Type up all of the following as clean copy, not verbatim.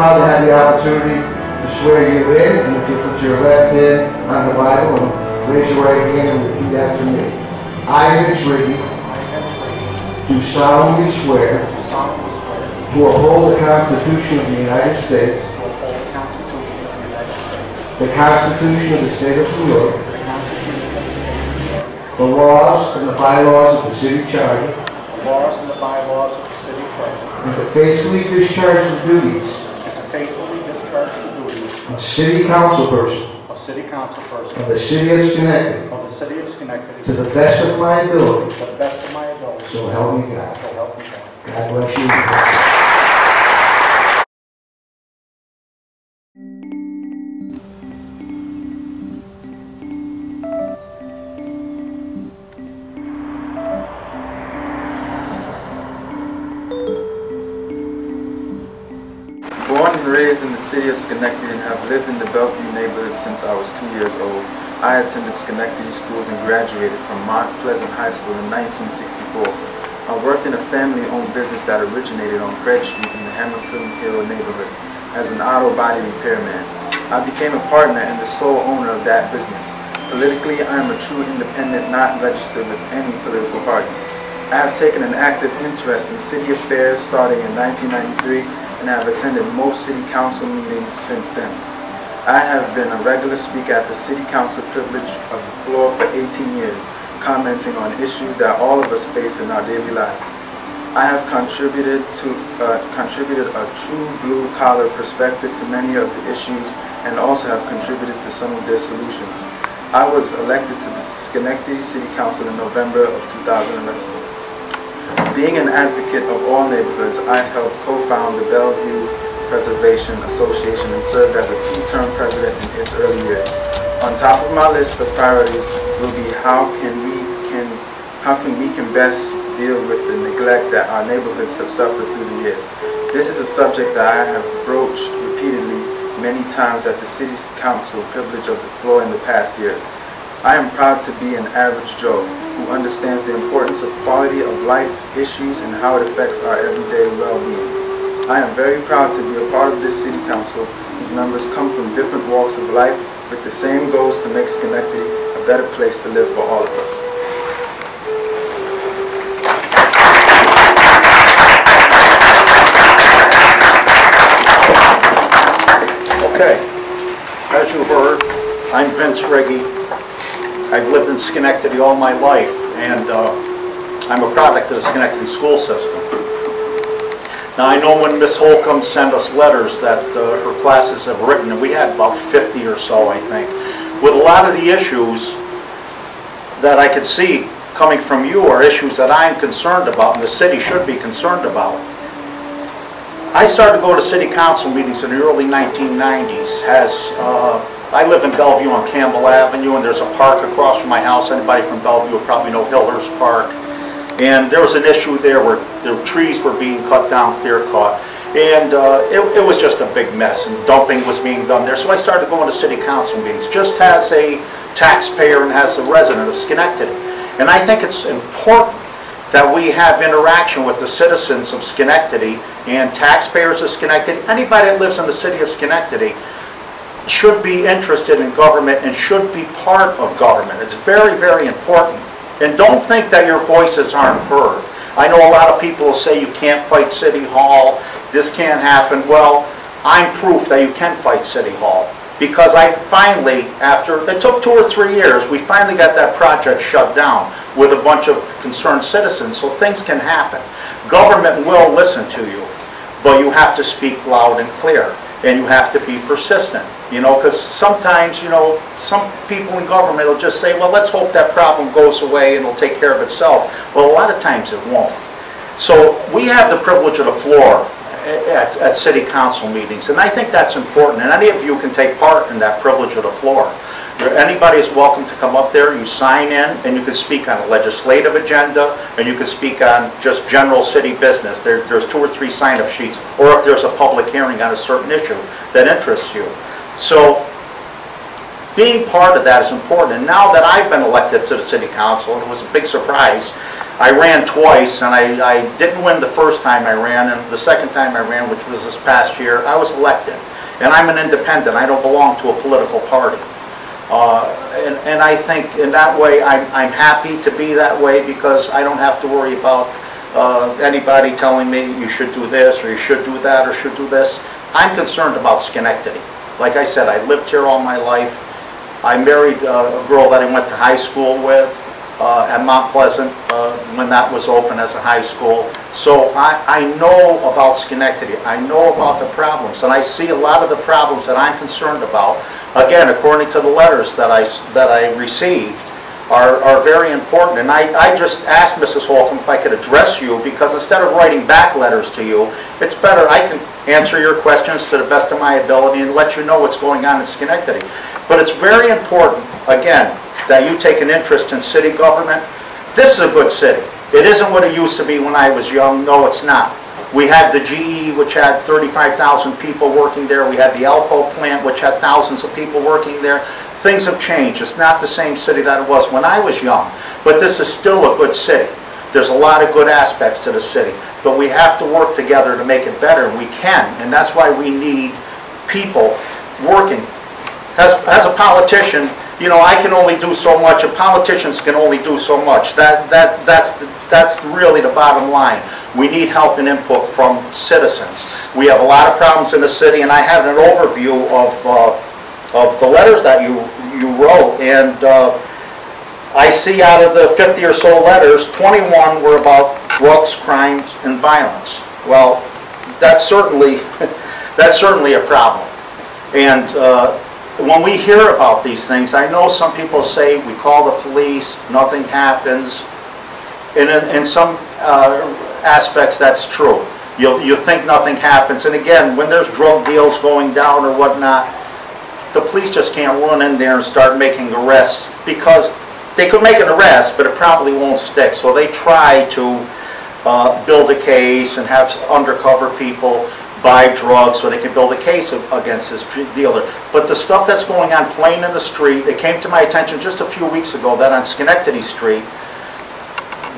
proud to have the opportunity to swear you in, and if you put your left hand on the Bible and raise your right hand and repeat after me. I, Vince Riggi, do solemnly swear to uphold the Constitution of the United States, the Constitution of the State of New York, the laws and the bylaws of the City Charter, and to faithfully discharge the duties of City Councilperson of the City of Schenectady to the best of my ability. So help me God. God bless you. Born and raised in the city of Schenectady and have lived in the Bellevue neighborhood since I was 2 years old. I attended Schenectady schools and graduated from Mount Pleasant High School in 1964. I worked in a family-owned business that originated on Craig Street in the Hamilton Hill neighborhood as an auto body repairman. I became a partner and the sole owner of that business. Politically, I am a true independent, not registered with any political party. I have taken an active interest in city affairs starting in 1993 and have attended most city council meetings since then. I have been a regular speaker at the city council privilege of the floor for 18 years, commenting on issues that all of us face in our daily lives. I have contributed a true blue-collar perspective to many of the issues and also have contributed to some of their solutions. I was elected to the Schenectady City Council in November of 2011. Being an advocate of all neighborhoods, I helped co-found the Bellevue Preservation Association and served as a two-term president in its early years. On top of my list of priorities will be how can we best deal with the neglect that our neighborhoods have suffered through the years. This is a subject that I have broached repeatedly many times at the City Council privilege of the floor in the past years. I am proud to be an average Joe who understands the importance of quality of life issues and how it affects our everyday well-being. I am very proud to be a part of this City Council whose members come from different walks of life with the same goals to make Schenectady a better place to live for all of us. Okay, as you heard, I'm Vince Riggi. I've lived in Schenectady all my life, and I'm a product of the Schenectady school system. Now I know when Miss Holcomb sent us letters that her classes have written, and we had about 50 or so, I think, with a lot of the issues that I could see coming from you are issues that I'm concerned about and the city should be concerned about. I started to go to city council meetings in the early 1990s. I live in Bellevue on Campbell Avenue, and there's a park across from my house. Anybody from Bellevue will probably know Hillhurst Park. And there was an issue there where the trees were being cut down, clear cut. And it was just a big mess, and dumping was being done there. So I started going to city council meetings just as a taxpayer and as a resident of Schenectady. And I think it's important that we have interaction with the citizens of Schenectady and taxpayers of Schenectady. Anybody that lives in the city of Schenectady should be interested in government and should be part of government. It's very, very important. And don't think that your voices aren't heard. I know a lot of people say you can't fight City Hall, this can't happen. Well, I'm proof that you can fight City Hall. Because I finally, after, it took 2 or 3 years, we finally got that project shut down with a bunch of concerned citizens, so things can happen. Government will listen to you, but you have to speak loud and clear, and you have to be persistent. You know, because sometimes, you know, some people in government will just say, well, let's hope that problem goes away and it'll take care of itself. Well, a lot of times it won't. So we have the privilege of the floor at city council meetings, and I think that's important, and any of you can take part in that privilege of the floor. Anybody is welcome to come up there, you sign in, and you can speak on a legislative agenda, and you can speak on just general city business. There's 2 or 3 sign-up sheets, or if there's a public hearing on a certain issue that interests you. So being part of that is important, and now that I've been elected to the city council, and it was a big surprise, I ran twice, and I didn't win the first time I ran, and the second time I ran, which was this past year, I was elected. And I'm an independent. I don't belong to a political party. And I think in that way, I'm happy to be that way, because I don't have to worry about anybody telling me you should do this, or you should do that, or should do this. I'm concerned about Schenectady. Like I said, I lived here all my life. I married a girl that I went to high school with at Mount Pleasant when that was open as a high school. So I know about Schenectady. I know about the problems, and I see a lot of the problems that I'm concerned about. Again, according to the letters that I received, are very important. And I just asked Mrs. Holcomb if I could address you, because instead of writing back letters to you, it's better I can answer your questions to the best of my ability and let you know what's going on in Schenectady. But it's very important, again, that you take an interest in city government. This is a good city. It isn't what it used to be when I was young. No, it's not. We had the GE, which had 35,000 people working there. We had the Alco plant, which had thousands of people working there. Things have changed. It's not the same city that it was when I was young, but this is still a good city. There's a lot of good aspects to the city, but we have to work together to make it better, and we can, and that's why we need people working. As a politician, you know, I can only do so much, and politicians can only do so much. That's really the bottom line. We need help and input from citizens. We have a lot of problems in the city, and I have an overview of the letters that you wrote, and I see out of the 50 or so letters, 21 were about drugs, crimes, and violence. Well, that's certainly a problem. And when we hear about these things, I know some people say we call the police, nothing happens. And in some aspects, that's true. You think nothing happens. And again, when there's drug deals going down or whatnot, the police just can't run in there and start making arrests, because they could make an arrest, but it probably won't stick. So they try to build a case and have undercover people buy drugs so they can build a case against this dealer. But the stuff that's going on plain in the street, it came to my attention just a few weeks ago that on Schenectady Street,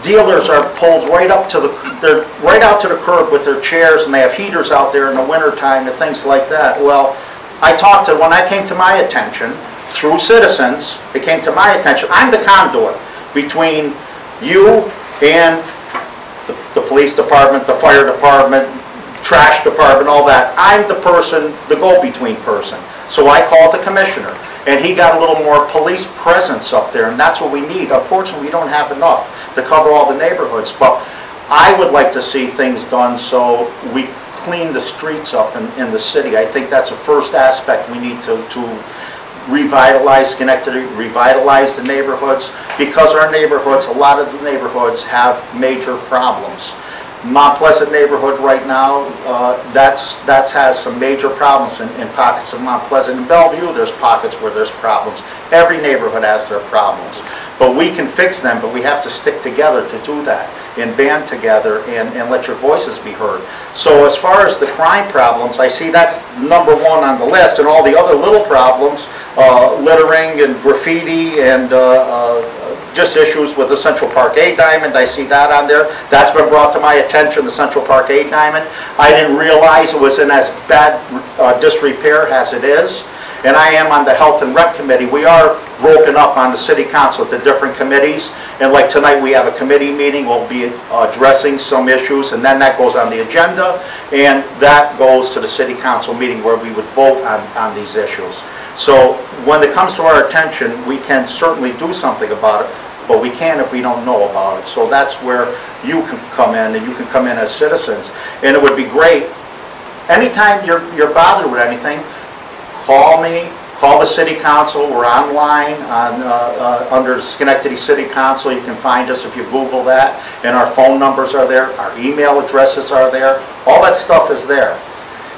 dealers are pulled right up to they're right out to the curb with their chairs, and they have heaters out there in the wintertime and things like that. Well, when I came to my attention, through citizens, it came to my attention, I'm the conduit between you and the police department, the fire department, trash department, all that. I'm the person, the go-between person. So I called the commissioner, and he got a little more police presence up there, and that's what we need. Unfortunately, we don't have enough to cover all the neighborhoods, but I would like to see things done so we clean the streets up in the city. I think that's a first aspect we need to revitalize Schenectady, revitalize the neighborhoods, because our neighborhoods, a lot of the neighborhoods have major problems. Mount Pleasant neighborhood right now, that has some major problems in pockets of Mount Pleasant. In Bellevue, there's pockets where there's problems. Every neighborhood has their problems. But we can fix them, but we have to stick together to do that, and band together and let your voices be heard. So as far as the crime problems, I see that's number one on the list, and all the other little problems, littering and graffiti and just issues with the Central Park A diamond, I see that on there. That's been brought to my attention, the Central Park A diamond. I didn't realize it was in as bad disrepair as it is. And I am on the Health and Rec Committee. We are broken up on the City Council to different committees. And like tonight, we have a committee meeting. We'll be addressing some issues, and then that goes on the agenda, and that goes to the City Council meeting where we would vote on these issues. So when it comes to our attention, we can certainly do something about it, but we can't if we don't know about it. So that's where you can come in, and you can come in as citizens. And it would be great, anytime you're bothered with anything, call me, call the City Council. We're online under Schenectady City Council. You can find us if you Google that, and our phone numbers are there, our email addresses are there, all that stuff is there.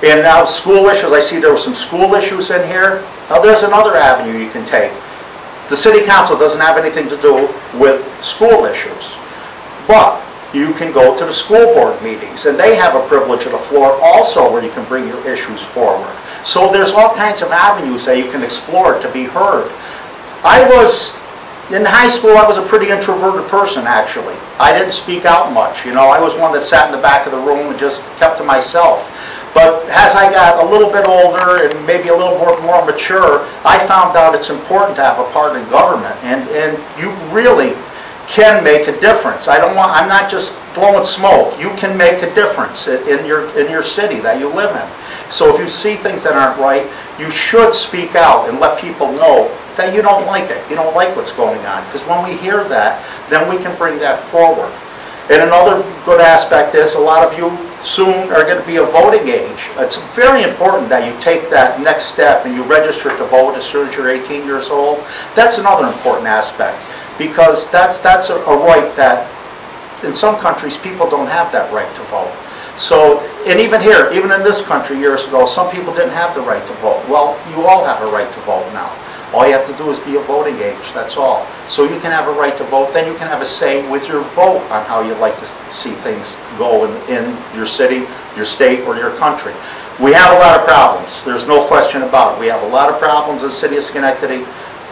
And now school issues, I see there were some school issues in here. Now there's another avenue you can take. The City Council doesn't have anything to do with school issues, but you can go to the school board meetings, and they have a privilege of the floor also where you can bring your issues forward. So there's all kinds of avenues that you can explore to be heard. I was in high school, I was a pretty introverted person, actually. I didn't speak out much. You know, I was one that sat in the back of the room and just kept to myself. But as I got a little bit older and maybe a little more mature, I found out it's important to have a part in government, and you really can make a difference. I'm not just blowing smoke. You can make a difference in your city that you live in. So if you see things that aren't right, you should speak out and let people know that you don't like it. You don't like what's going on. Because when we hear that, then we can bring that forward. And another good aspect is a lot of you soon are going to be of voting age. It's very important that you take that next step and you register to vote as soon as you're 18 years old. That's another important aspect, because that's a right that in some countries people don't have that right to vote. So, and even here, even in this country years ago, some people didn't have the right to vote. Well, you all have a right to vote now. All you have to do is be of voting age, that's all. So you can have a right to vote, then you can have a say with your vote on how you'd like to see things go in your city, your state, or your country. We have a lot of problems, there's no question about it. We have a lot of problems in the city of Schenectady.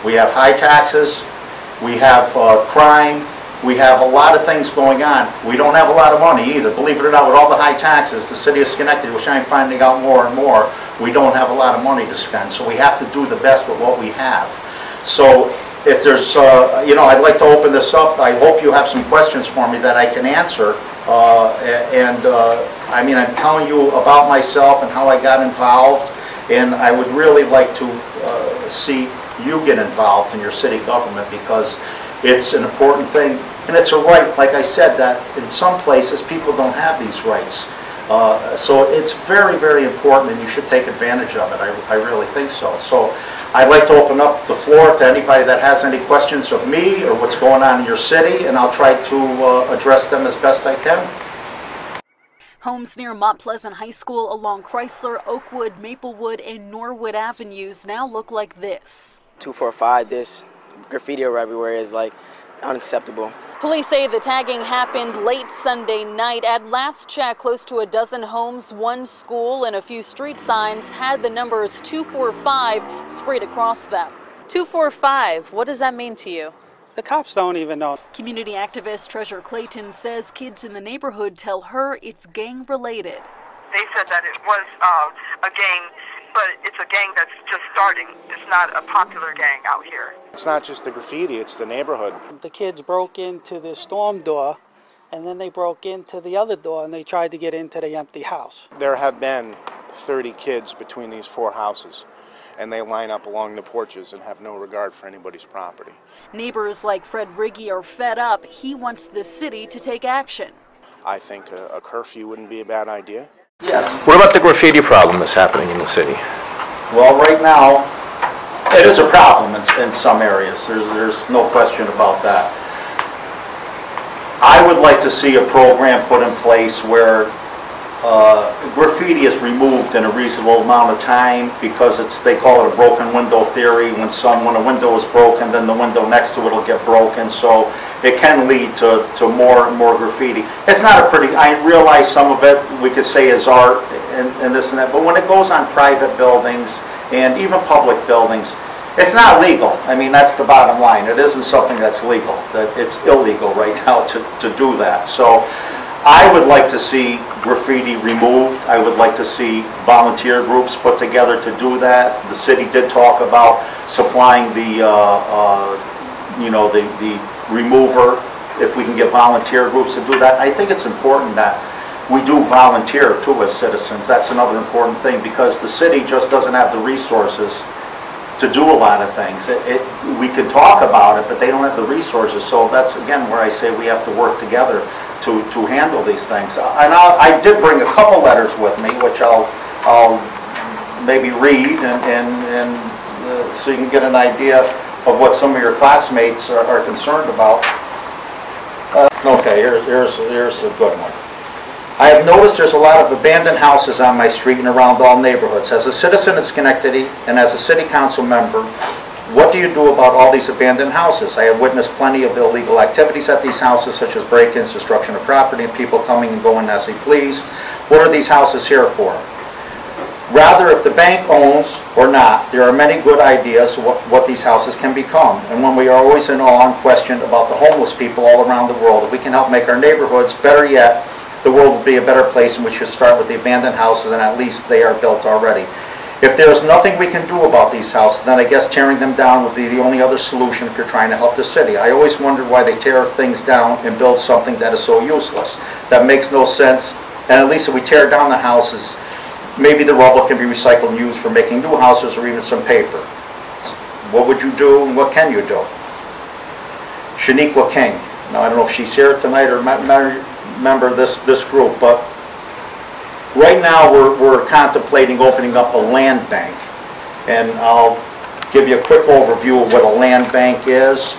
We have high taxes, we have crime, we have a lot of things going on. We don't have a lot of money either. Believe it or not, with all the high taxes, the city of Schenectady, which I'm finding out more and more, we don't have a lot of money to spend. So we have to do the best with what we have. So if there's, you know, I'd like to open this up. I hope you have some questions for me that I can answer. I mean, I'm telling you about myself and how I got involved. And I would really like to see you get involved in your city government, because it's an important thing, and it's a right, like I said, that in some places people don't have these rights. So it's very, very important, and you should take advantage of it. I really think so. So I'd like to open up the floor to anybody that has any questions of me or what's going on in your city, and I'll try to address them as best I can. Homes near Mont Pleasant High School along Chrysler, Oakwood, Maplewood, and Norwood Avenues now look like this. 245, this graffiti everywhere is like unacceptable. Police say the tagging happened late Sunday night. At last check, close to a dozen homes, one school, and a few street signs had the numbers 245 sprayed across them. 245, what does that mean to you? The cops don't even know. Community activist Treasure Clayton says kids in the neighborhood tell her it's gang related. They said that it was a gang, but it's a gang that's just starting. It's not a popular gang out here. It's not just the graffiti, it's the neighborhood. The kids broke into the storm door, and then they broke into the other door, and they tried to get into the empty house. There have been 30 kids between these four houses, and they line up along the porches and have no regard for anybody's property. Neighbors like Fred RIGGI are fed up. He wants the city to take action. I think a curfew wouldn't be a bad idea. Yes. What about the graffiti problem that's happening in the city? Well, right now, it is a problem in some areas. There's no question about that. I would like to see a program put in place where graffiti is removed in a reasonable amount of time, because they call it a broken window theory. When a window is broken, then the window next to it will get broken. So it can lead to more and more graffiti. It's not a pretty, I realize some of it we could say is art and this and that, but when it goes on private buildings and even public buildings, it's not legal. I mean, that's the bottom line. It isn't something that's legal. That it's illegal right now to do that. So I would like to see graffiti removed. I would like to see volunteer groups put together to do that. The city did talk about supplying the remover, if we can get volunteer groups to do that. I think it's important that we do volunteer too as citizens. That's another important thing, because the city just doesn't have the resources to do a lot of things. We can talk about it, but they don't have the resources. So that's again where I say we have to work together to handle these things. And I did bring a couple letters with me, which I'll maybe read, and so you can get an idea of what some of your classmates are concerned about. Okay, here's a good one. I have noticed there's a lot of abandoned houses on my street and around all neighborhoods. As a citizen of Schenectady and as a city council member, what do you do about all these abandoned houses? I have witnessed plenty of illegal activities at these houses, such as break-ins, destruction of property, and people coming and going as they please. What are these houses here for? Rather, if the bank owns or not, there are many good ideas what these houses can become. And when we are always in awe and questioned about the homeless people all around the world, if we can help make our neighborhoods better yet, the world will be a better place, and we should start with the abandoned houses, and at least they are built already. If there is nothing we can do about these houses, then I guess tearing them down would be the only other solution if you're trying to help the city. I always wondered why they tear things down and build something that is so useless. That makes no sense, and at least if we tear down the houses, maybe the rubble can be recycled and used for making new houses or even some paper. What would you do, and what can you do? Shaniqua King. Now, I don't know if she's here tonight or member of this group, but right now we're contemplating opening up a land bank. And I'll give you a quick overview of what a land bank is.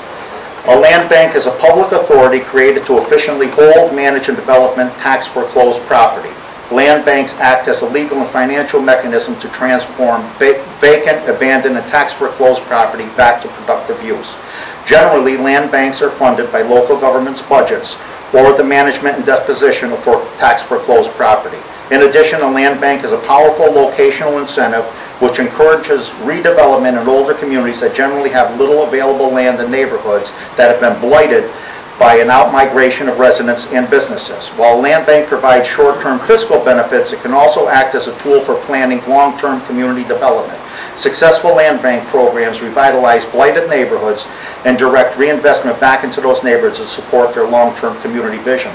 A land bank is a public authority created to efficiently hold, manage, and develop tax foreclosed property. Land banks act as a legal and financial mechanism to transform vacant, abandoned, and tax foreclosed property back to productive use. Generally, land banks are funded by local governments' budgets or the management and disposition of tax foreclosed property. In addition, a land bank is a powerful locational incentive which encourages redevelopment in older communities that generally have little available land in neighborhoods that have been blighted by an out-migration of residents and businesses. While a land bank provides short-term fiscal benefits, it can also act as a tool for planning long-term community development. Successful land bank programs revitalize blighted neighborhoods and direct reinvestment back into those neighborhoods to support their long-term community vision.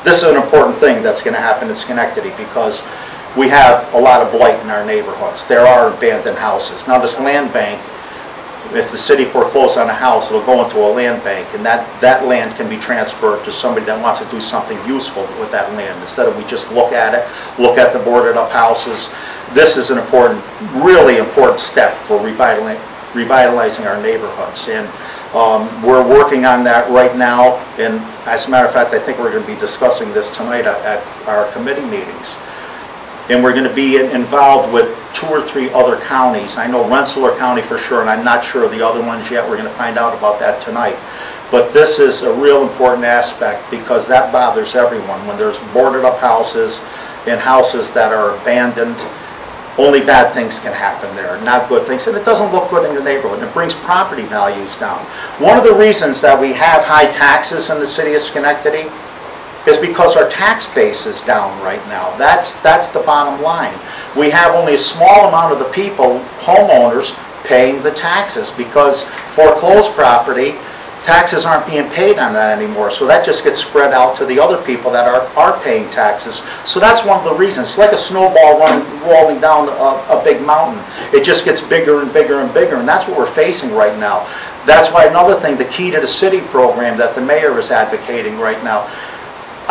This is an important thing that's going to happen in Schenectady because we have a lot of blight in our neighborhoods. There are abandoned houses. Now this land bank, if the city forecloses on a house, it'll go into a land bank, and that land can be transferred to somebody that wants to do something useful with that land. Instead of we just look at it, look at the boarded up houses. This is an important, really important step for revitalizing our neighborhoods. And we're working on that right now, and as a matter of fact, I think we're going to be discussing this tonight at our committee meetings. And we're going to be involved with 2 or 3 other counties. I know Rensselaer County for sure, and I'm not sure of the other ones yet. We're going to find out about that tonight. But this is a real important aspect because that bothers everyone. When there's boarded up houses and houses that are abandoned, only bad things can happen there, not good things. And it doesn't look good in your neighborhood. It brings property values down. One of the reasons that we have high taxes in the city of Schenectady is because our tax base is down right now. That's the bottom line. We have only a small amount of the people, homeowners, paying the taxes because foreclosed property, taxes aren't being paid on that anymore. So that just gets spread out to the other people that are paying taxes. So that's one of the reasons. It's like a snowball rolling down a big mountain. It just gets bigger and bigger and bigger, and that's what we're facing right now. That's why another thing, the Key to the City program that the mayor is advocating right now,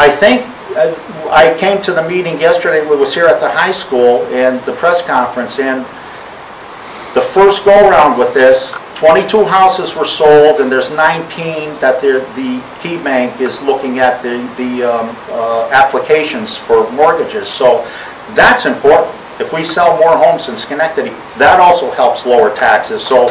I think I came to the meeting yesterday. We was here at the high school and the press conference, and the first go-around with this, 22 houses were sold, and there's 19 that the Key Bank is looking at the applications for mortgages. So that's important. If we sell more homes in Schenectady, that also helps lower taxes. So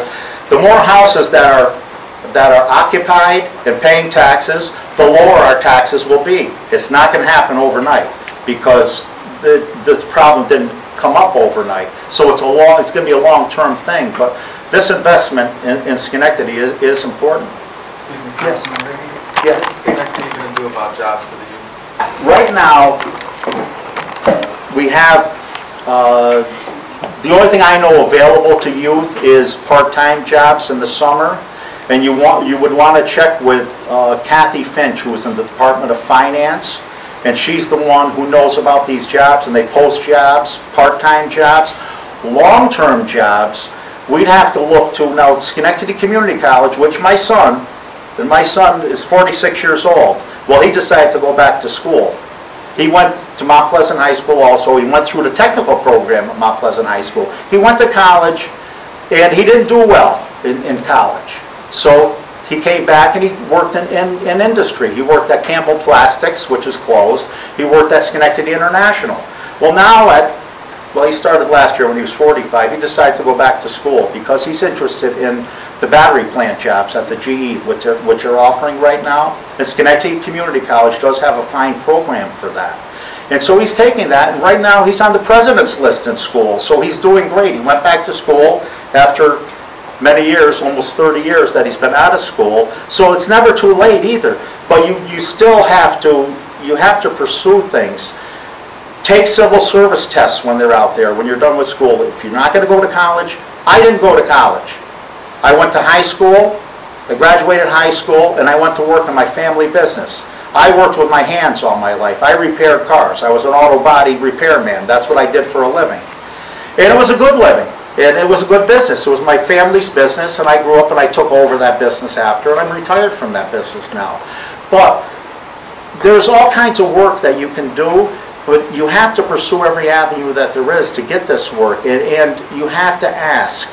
the more houses that are occupied and paying taxes, the lower our taxes will be. It's not going to happen overnight because this problem didn't come up overnight. So it's going to be a long-term thing. But this investment in Schenectady is important. Yes. What is Schenectady going to do about jobs for the youth? Right now, we have the only thing I know available to youth is part-time jobs in the summer. And you would want to check with Kathy Finch, who is in the Department of Finance, and she's the one who knows about these jobs, and they post jobs, part-time jobs, long-term jobs. We'd have to look to now Schenectady Community College, which my son is 46 years old. Well, he decided to go back to school. He went to Mount Pleasant High School also. He went through the technical program at Mount Pleasant High School. He went to college, and he didn't do well in college. So he came back and he worked in industry. He worked at Campbell Plastics, which is closed. He worked at Schenectady International. Well, now he started last year when he was 45. He decided to go back to school because he's interested in the battery plant jobs at the GE, which are offering right now. And Schenectady Community College does have a fine program for that. And so he's taking that, and right now he's on the president's list in school, so he's doing great. He went back to school after many years, almost 30 years that he's been out of school, so it's never too late either. But you still have to pursue things. Take civil service tests when they're out there, when you're done with school. If you're not going to go to college, I didn't go to college. I went to high school, I graduated high school, and I went to work in my family business. I worked with my hands all my life. I repaired cars. I was an auto body repairman. That's what I did for a living. And it was a good living. And it was a good business. It was my family's business, and I grew up and I took over that business after, and I'm retired from that business now. But there's all kinds of work that you can do, but you have to pursue every avenue that there is to get this work, and you have to ask.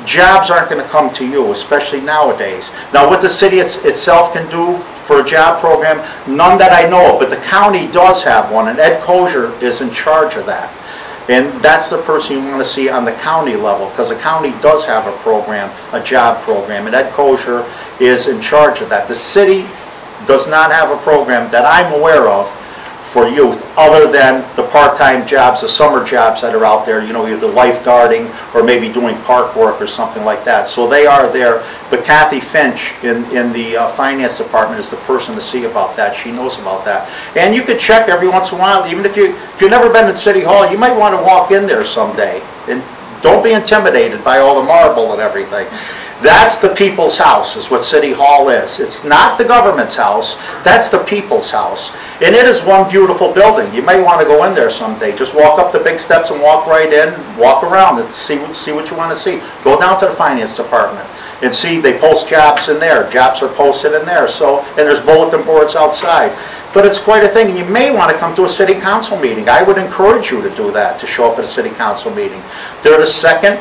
Jobs aren't going to come to you, especially nowadays. Now, what the city itself can do for a job program, none that I know of, but the county does have one, and Ed Kosher is in charge of that. And that's the person you want to see on the county level, because the county does have a program, a job program, and Ed Kosher is in charge of that. The city does not have a program that I'm aware of for youth, other than the part-time jobs, the summer jobs that are out there, you know, either lifeguarding or maybe doing park work or something like that. So they are there, but Kathy Finch in the finance department is the person to see about that. She knows about that. And you could check every once in a while, even if you've never been in City Hall, you might want to walk in there someday. And don't be intimidated by all the marble and everything. That's the people's house, is what City Hall is. It's not the government's house, that's the people's house. And it is one beautiful building. You may want to go in there someday. Just walk up the big steps and walk right in, walk around and see what you want to see. Go down to the finance department and see they post jobs in there. Jobs are posted in there. So, and there's bulletin boards outside. But it's quite a thing. You may want to come to a city council meeting. I would encourage you to do that, to show up at a city council meeting. They're the second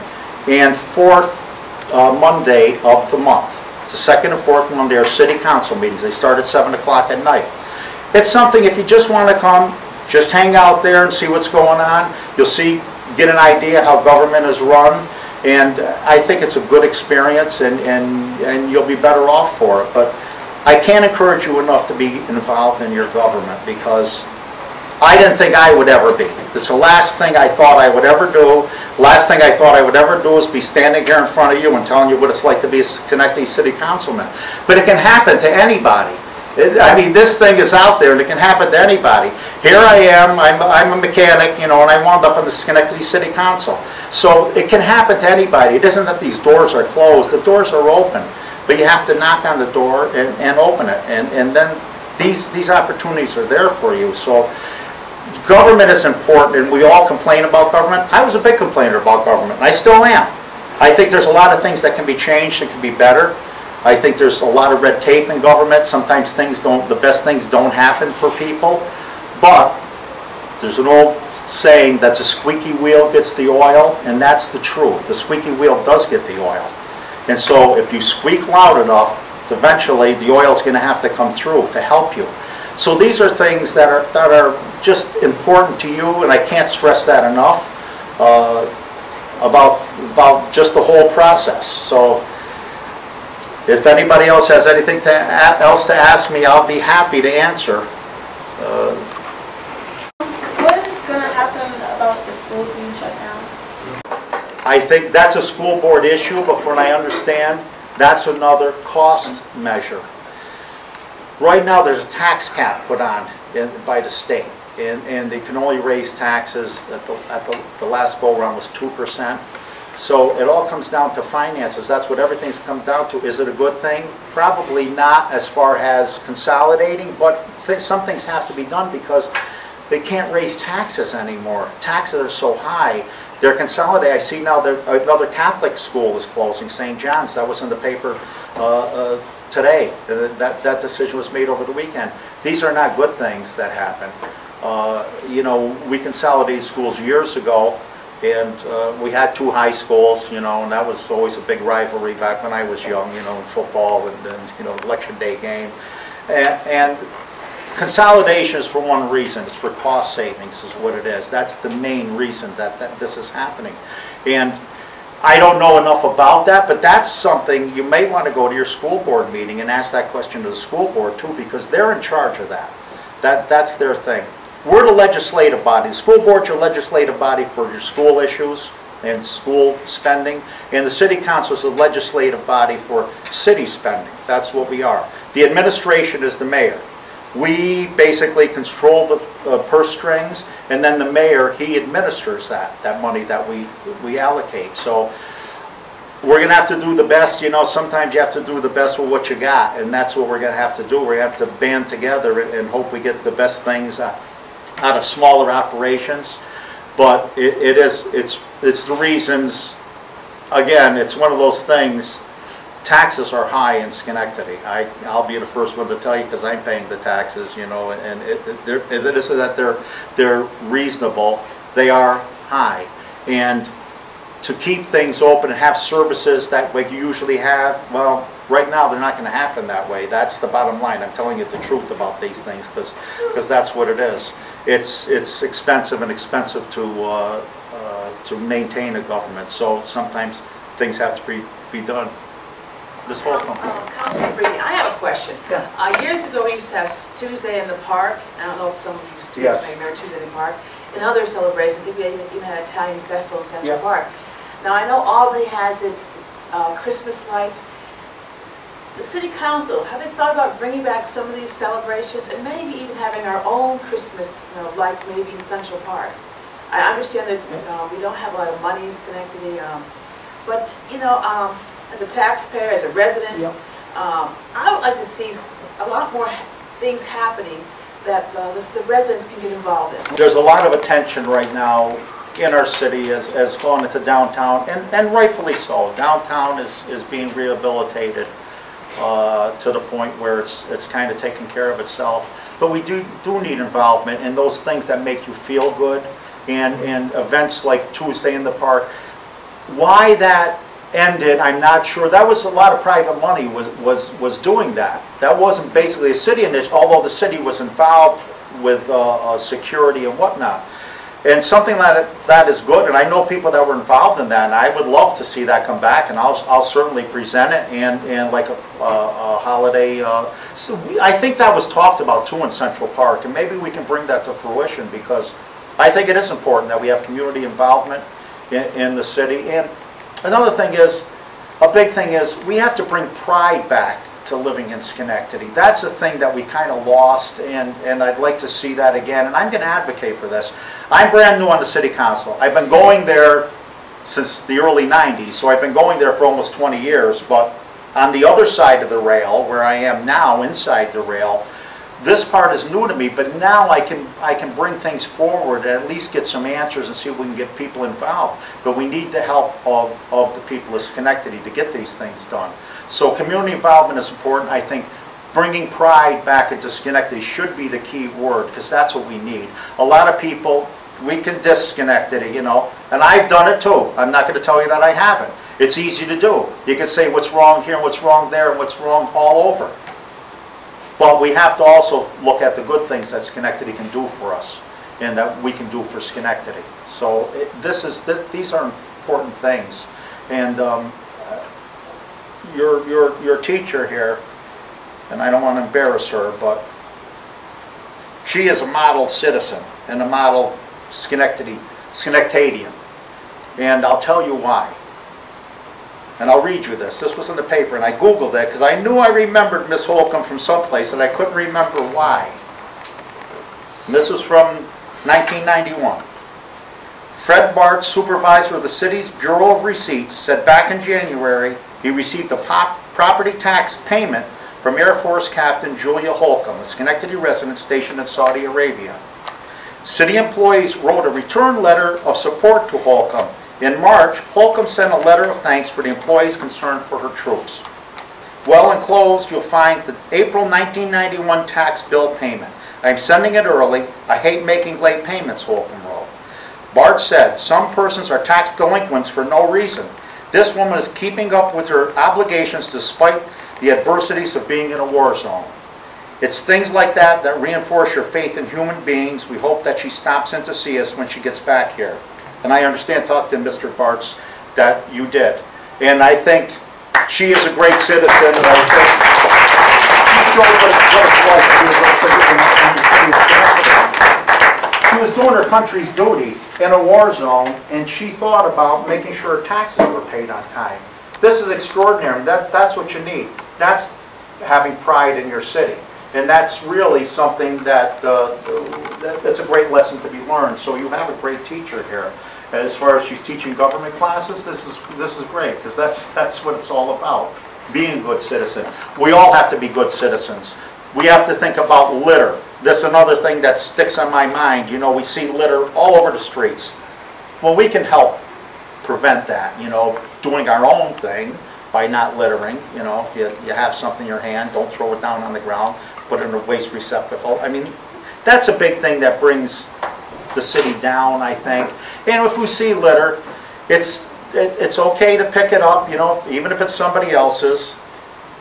and fourth Monday of the month. It's the second and fourth Monday are city council meetings. They start at 7 o'clock at night. It's something, if you just want to come, just hang out there and see what's going on. You'll see, get an idea how government is run, and I think it's a good experience, and you'll be better off for it. But I can't encourage you enough to be involved in your government, because I didn't think I would ever be. It's the last thing I thought I would ever do. Last thing I thought I would ever do is be standing here in front of you and telling you what it's like to be a Schenectady City Councilman. But it can happen to anybody. I mean, this thing is out there, and it can happen to anybody. Here I am, I'm a mechanic, you know, and I wound up in the Schenectady City Council. So it can happen to anybody. It isn't that these doors are closed. The doors are open. But you have to knock on the door and open it. And then these opportunities are there for you. So government is important, and we all complain about government. I was a big complainer about government, and I still am. I think there's a lot of things that can be changed and can be better. I think there's a lot of red tape in government. Sometimes the best things don't happen for people. But there's an old saying that the squeaky wheel gets the oil, and that's the truth. The squeaky wheel does get the oil. And so if you squeak loud enough, eventually the oil's going to have to come through to help you. So these are things that are just important to you, and I can't stress that enough about just the whole process. So if anybody else has anything else to ask me, I'll be happy to answer. What is going to happen about the school being shut down? I think that's a school board issue, but from what I understand, that's another cost measure. Right now, there's a tax cap put on by the state, and they can only raise taxes at the last go-around was 2%. So it all comes down to finances. That's what everything's come down to. Is it a good thing? Probably not as far as consolidating, but some things have to be done because they can't raise taxes anymore. Taxes are so high. They're consolidating. I see now that another Catholic school is closing, St. John's. That was in the paper today. That decision was made over the weekend. These are not good things that happen. You know, we consolidated schools years ago, and we had two high schools, you know, and that was always a big rivalry back when I was young, you know, in football and you know, election day game. And consolidation is for one reason. It's for cost savings is what it is. That's the main reason that this is happening. And I don't know enough about that, but that's something you may want to go to your school board meeting and ask that question to the school board too, because they're in charge of that. That's their thing. we're the legislative body. The school board's your legislative body for your school issues and school spending, and the city council is the legislative body for city spending. That's what we are. The administration is the mayor. We basically control the purse strings, and then the mayor, he administers that money that we allocate. So we're going to have to do the best. You know, sometimes you have to do the best with what you got, and that's what we're going to have to do. We have to band together and hope we get the best things out of smaller operations. But it's the reasons. Again, it's one of those things. Taxes are high in Schenectady. I'll be the first one to tell you, because I'm paying the taxes, you know, and it isn't that they're reasonable. They are high, and to keep things open and have services that we usually have, well, right now they're not going to happen that way. That's the bottom line. I'm telling you the truth about these things, because that's what it is. It's expensive to maintain a government. So sometimes things have to be done. This whole company. Councilman Brady, I have a question. Yeah. Years ago, we used to have Tuesday in the Park. I don't know if some of you students Yes. may remember Tuesday in the Park. And other celebrations. I think we even had an Italian festival in Central Yeah. Park. Now, I know Albany has its Christmas lights. The City Council, have they thought about bringing back some of these celebrations and maybe even having our own Christmas lights maybe in Central Park? I understand that we don't have a lot of money in Schenectady, but, as a taxpayer, as a resident, I would like to see a lot more things happening that the residents can get involved in. There's a lot of attention right now in our city as going into downtown, and rightfully so. Downtown is being rehabilitated to the point where it's kind of taking care of itself. But we do need involvement in those things that make you feel good, and events like Tuesday in the Park. Why that ended, I'm not sure. That was a lot of private money was doing that. That wasn't basically a city initiative, although the city was involved with security and whatnot. And something that is good, and I know people that were involved in that, and I would love to see that come back, and I'll certainly present it, and like a holiday. So I think that was talked about too in Central Park, and maybe we can bring that to fruition, because I think it is important that we have community involvement in the city. And another thing is, a big thing is, we have to bring pride back to living in Schenectady. That's a thing that we kind of lost, and I'd like to see that again, and I'm going to advocate for this. I'm brand new on the City Council. I've been going there since the early 90s, so I've been going there for almost 20 years, but on the other side of the rail, where I am now, inside the rail, this part is new to me, but now I can bring things forward and at least get some answers and see if we can get people involved. But we need the help of the people of Schenectady to get these things done. So community involvement is important. I think bringing pride back into Schenectady should be the key word, because that's what we need. A lot of people, we can diss Schenectady, and I've done it too. I'm not going to tell you that I haven't. It's easy to do. You can say what's wrong here, and what's wrong there, and what's wrong all over. But we have to also look at the good things that Schenectady can do for us, and that we can do for Schenectady. So these are important things. And your teacher here, and I don't want to embarrass her, but she is a model citizen and a model Schenectadian. And I'll tell you why. And I'll read you this. This was in the paper, and I Googled it because I knew I remembered Miss Holcomb from someplace, and I couldn't remember why. And this was from 1991. Fred Bart, supervisor of the city's Bureau of Receipts, said back in January he received a property tax payment from Air Force Captain Julia Holcomb, a Schenectady resident stationed in Saudi Arabia. City employees wrote a return letter of support to Holcomb. In March, Holcomb sent a letter of thanks for the employees' concern for her troops. Well enclosed, you'll find the April 1991 tax bill payment. I'm sending it early. I hate making late payments, Holcomb wrote. Bart said, some persons are tax delinquents for no reason. This woman is keeping up with her obligations despite the adversities of being in a war zone. It's things like that that reinforce your faith in human beings. We hope that she stops in to see us when she gets back here. And I understand, talking to Mr. Bartz, that you did. And I think she is a great citizen, and I think she showed what it's like to be in the city of Schenectady. doing her country's duty in a war zone, and she thought about making sure her taxes were paid on time. This is extraordinary. That's what you need. That's having pride in your city. And that's really something that's a great lesson to be learned. So you have a great teacher here. As far as she's teaching government classes, this is great, because that's what it's all about, being a good citizen. We all have to be good citizens. We have to think about litter. This is another thing that sticks on my mind. You know, we see litter all over the streets. Well, we can help prevent that, you know, doing our own thing by not littering. You know, if you have something in your hand, don't throw it down on the ground, put it in a waste receptacle. I mean, that's a big thing that brings the city down, I think. And if we see litter, it's okay to pick it up, you know, even if it's somebody else's,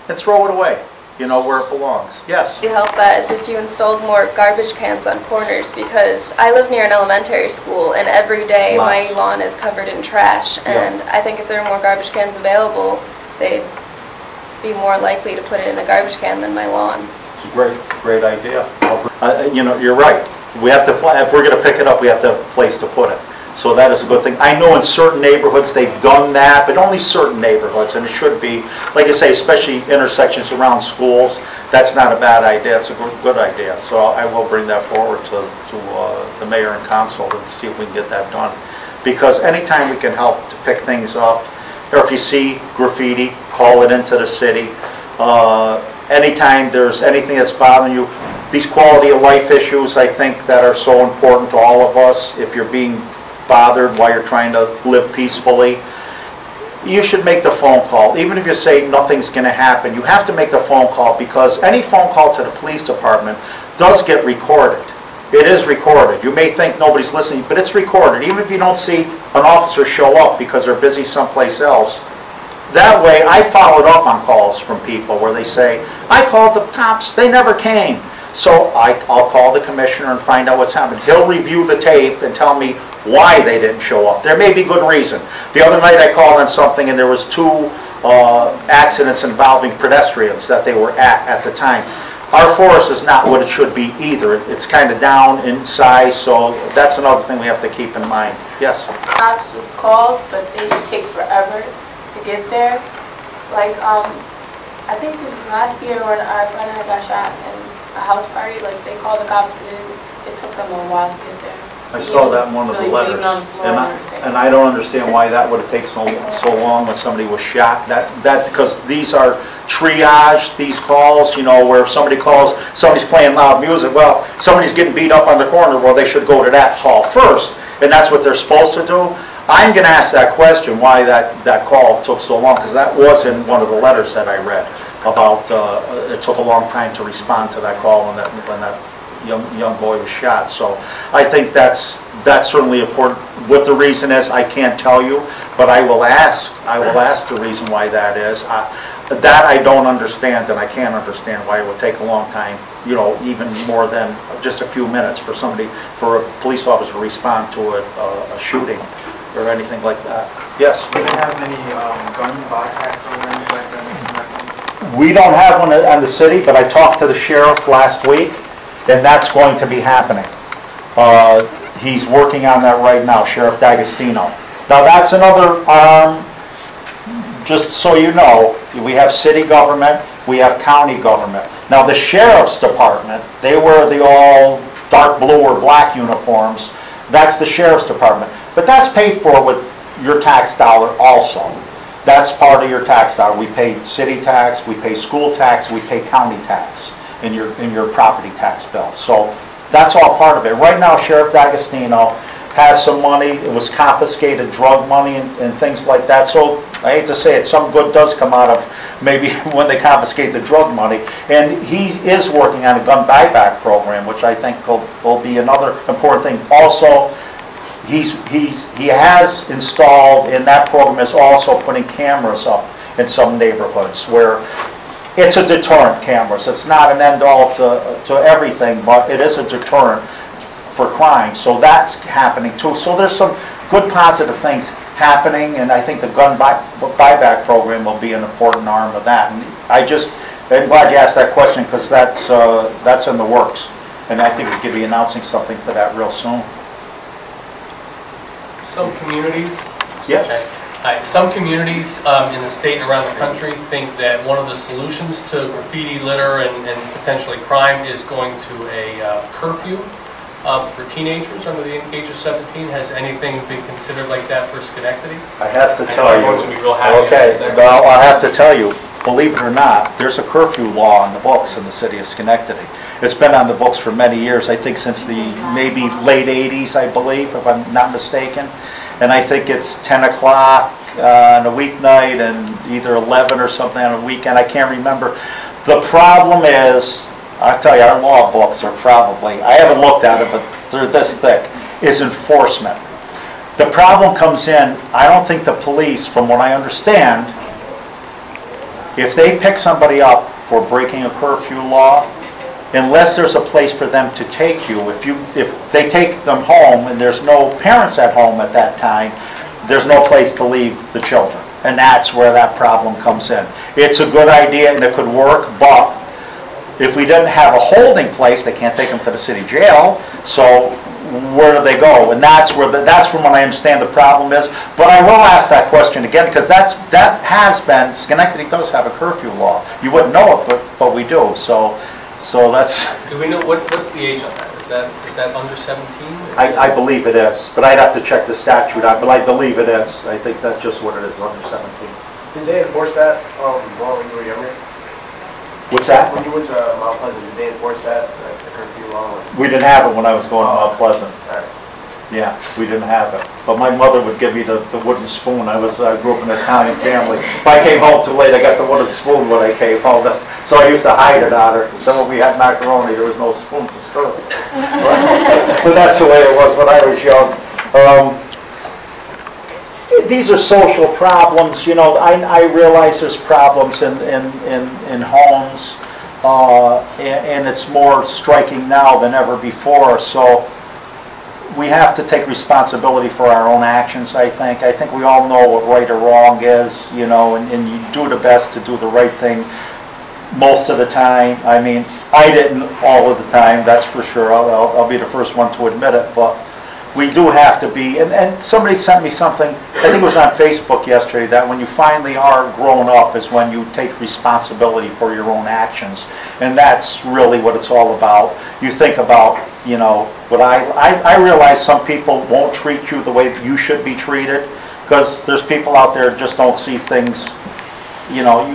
and throw it away, you know, where it belongs. Yes? It help that is if you installed more garbage cans on corners, because I live near an elementary school and every day my lawn is covered in trash, and I think if there were more garbage cans available, they'd be more likely to put it in a garbage can than my lawn. It's a great idea. You know, you're right. We have to, if we're going to pick it up, we have to have a place to put it. So that is a good thing. I know in certain neighborhoods they've done that, but only certain neighborhoods, and it should be, like I say, especially intersections around schools. That's not a bad idea. It's a good idea. So I will bring that forward to the mayor and council to see if we can get that done. Because anytime we can help to pick things up, or if you see graffiti, call it into the city. Anytime there's anything that's bothering you, these quality of life issues, I think, that are so important to all of us. If you're being bothered while you're trying to live peacefully, you should make the phone call. Even if you say nothing's going to happen, you have to make the phone call, because any phone call to the police department does get recorded. It is recorded. You may think nobody's listening, but it's recorded. Even if you don't see an officer show up because they're busy someplace else. That way, I followed up on calls from people where they say, I called the cops, they never came. So I'll call the commissioner and find out what's happening. He'll review the tape and tell me why they didn't show up. There may be good reason. The other night I called on something and there was 2 accidents involving pedestrians that they were at the time. Our forest is not what it should be either. It's kind of down in size, so that's another thing we have to keep in mind. Yes? Cops was called, but they would take forever to get there. Like, I think it was last year when our friend had got shot in a house party. Like, they called the cops, but it took them a while to get there. I saw that in one of the letters, and I don't understand why that would have taken so long when somebody was shot. Because these are triage, these calls, you know, where if somebody calls, somebody's playing loud music, well, somebody's getting beat up on the corner, well, they should go to that call first, and that's what they're supposed to do. I'm going to ask that question, why that call took so long, because that was in one of the letters that I read about it took a long time to respond to that call when that young boy was shot. So I think that's certainly important. What the reason is, I can't tell you, but I will ask the reason why that is. That I don't understand, and I can't understand why it would take a long time, you know, even more than just a few minutes for a police officer to respond to a shooting or anything like that. Yes? Do they have any gun buyback programs like that? We don't have one on the city, but I talked to the sheriff last week, and that's going to be happening. He's working on that right now, Sheriff D'Agostino. Now that's another arm, just so you know, we have city government, we have county government. Now the sheriff's department, they wear the all dark blue or black uniforms. That's the sheriff's department. But that's paid for with your tax dollar also. That's part of your tax dollar. We pay city tax, we pay school tax, we pay county tax in your property tax bill. So that's all part of it. Right now, Sheriff D'Agostino has some money. It was confiscated drug money and things like that. So I hate to say it, some good does come out of maybe when they confiscate the drug money. And he is working on a gun buyback program, which I think will be another important thing. Also, he has installed, and that program is also putting cameras up in some neighborhoods where it's a deterrent, cameras. It's not an end-all to everything, but it is a deterrent for crime. So that's happening too. So there's some good positive things happening, and I think the gun buyback program will be an important arm of that. And I'm glad you asked that question, because that's in the works. And I think he's going to be announcing something to that real soon. some communities. Yes. Okay. Some communities in the state and around the country think that one of the solutions to graffiti, litter, and potentially crime is going to a curfew for teenagers under the age of 17. Has anything been considered like that for Schenectady? I have to tell you. Everyone's gonna be real happy Okay, with that. well, I have to tell you, believe it or not, there's a curfew law on the books in the city of Schenectady. It's been on the books for many years, I think since the maybe late 80s, I believe, if I'm not mistaken. And I think it's 10 o'clock on a weeknight and either 11 or something on a weekend, I can't remember. The problem is, I'll tell you, our law books are probably, I haven't looked at it, but they're this thick, is enforcement. The problem comes in, I don't think the police, from what I understand, if they pick somebody up for breaking a curfew law, unless there's a place for them to take you, if they take them home and there's no parents at home at that time, there's no place to leave the children. And that's where that problem comes in. It's a good idea and it could work, but if we didn't have a holding place, they can't take them to the city jail, so where do they go? And that's from what I understand the problem is. But I will ask that question again, because that has been, Schenectady does have a curfew law. You wouldn't know it, but we do. So that's. Do we know what's the age on that? Is that under 17? I believe it is, but I'd have to check the statute out. But I believe it is. I think that's just what it is, under 17. Did they enforce that law when you were younger? What's that? When you went to Mount Pleasant, did they enforce that, the curfew law? We didn't have it when I was going to Mount Pleasant. All right. Yeah, we didn't have it. But my mother would give me the wooden spoon. I grew up in an Italian family. If I came home too late, I got the wooden spoon when I came home. So I used to hide it on her. Then when we had macaroni, there was no spoon to serve it. But that's the way it was when I was young. These are social problems. You know, I realize there's problems in homes, and it's more striking now than ever before. So we have to take responsibility for our own actions, I think. I think we all know what right or wrong is, you know, and you do the best to do the right thing most of the time. I mean, I didn't all of the time, that's for sure. I'll be the first one to admit it, but we do have to be, and somebody sent me something, I think it was on Facebook yesterday, that when you finally are grown up is when you take responsibility for your own actions. And that's really what it's all about. You think about, you know, what I realize some people won't treat you the way that you should be treated, because there's people out there that just don't see things, you know,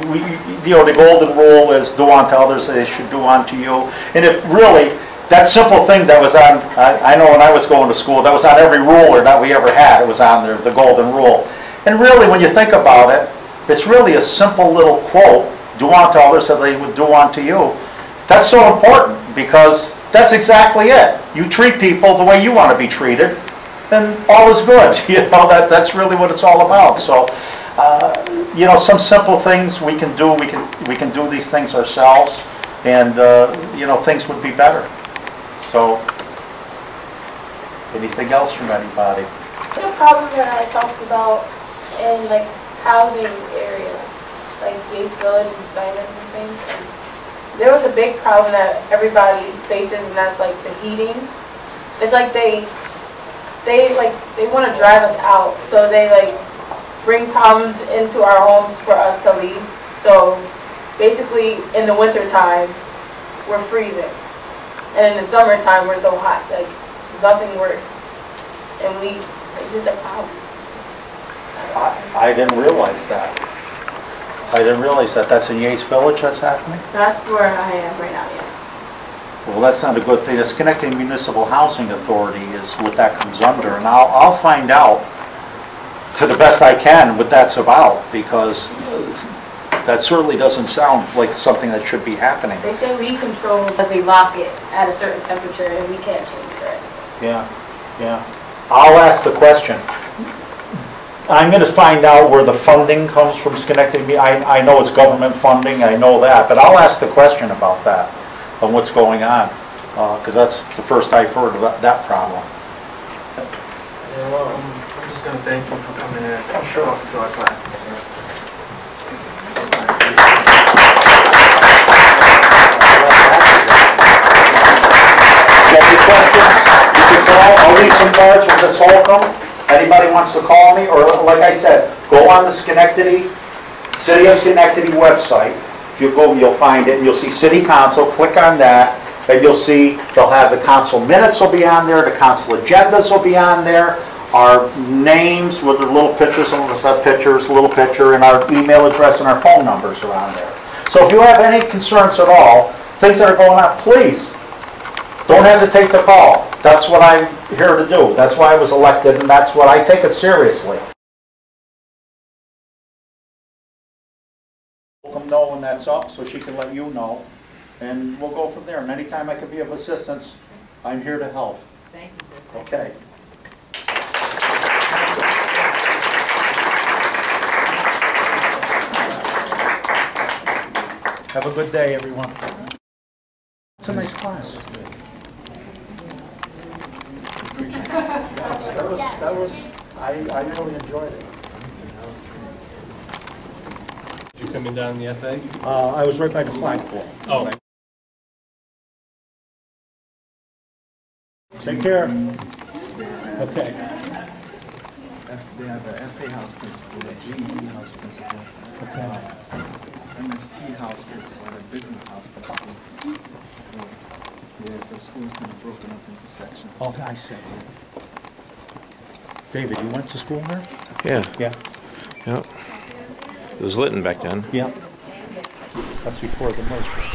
the golden rule is do unto others as they should do unto you. And if really, that simple thing that was on, I know when I was going to school, that was on every ruler that we ever had. It was on there, the golden rule. And really, when you think about it, it's really a simple little quote, do unto others as they would do unto you. That's so important, because that's exactly it. You treat people the way you want to be treated, and all is good. You know, that's really what it's all about. So, you know, some simple things we can do. We can do these things ourselves, and you know, things would be better. So, anything else from anybody? The problem that I talked about in like housing areas, like Yates Village and Steiner and things, and there was a big problem that everybody faces, and that's like the heating. It's like they want to drive us out, so they like bring problems into our homes for us to leave. So basically, in the winter time, we're freezing. And in the summertime, we're so hot, like, nothing works. And it's just a problem. I didn't realize that. I didn't realize that. That's in Yates Village that's happening? That's where I am right now, yeah. Well, that's not a good thing. The Schenectady Municipal Housing Authority is what that comes under. And I'll find out, to the best I can, what that's about, because that certainly doesn't sound like something that should be happening. They say we control because they lock it at a certain temperature and we can't change it or anything. Yeah. I'll ask the question. I'm going to find out where the funding comes from Schenectady. I know it's government funding, I know that, but I'll ask the question about that, on what's going on, because that's the first I've heard about that problem. Yeah, well, I'm just going to thank you for coming in and talking to our classes. Any questions? You can call. I'll leave some cards with Ms. Holcomb. Anybody wants to call me, or like I said, go on the Schenectady, City of Schenectady website. If you go, you'll find it, and you'll see City Council, click on that, and you'll see they'll have the council minutes will be on there, the council agendas will be on there, our names with their little pictures, some of us have pictures, little picture, and our email address and our phone numbers are on there. So if you have any concerns at all, things that are going on, please, don't hesitate to call. That's what I'm here to do. That's why I was elected, and that's what I take it seriously. Let them know when that's up so she can let you know, and we'll go from there. And anytime I can be of assistance, I'm here to help. Thank you, sir. Okay. Have a good day, everyone. It's a nice class. I really enjoyed it. Did you come in down in the FA? I was right by the flagpole. Oh. Take care. Okay. They have a FA house principal, a GE house principal, MST house principal, and a business house principal. So school's kind of broken up into sections. Okay, I see. David, you went to school there? Yeah. Yeah. Yep. It was Lytton back then. Yeah. That's before the merger.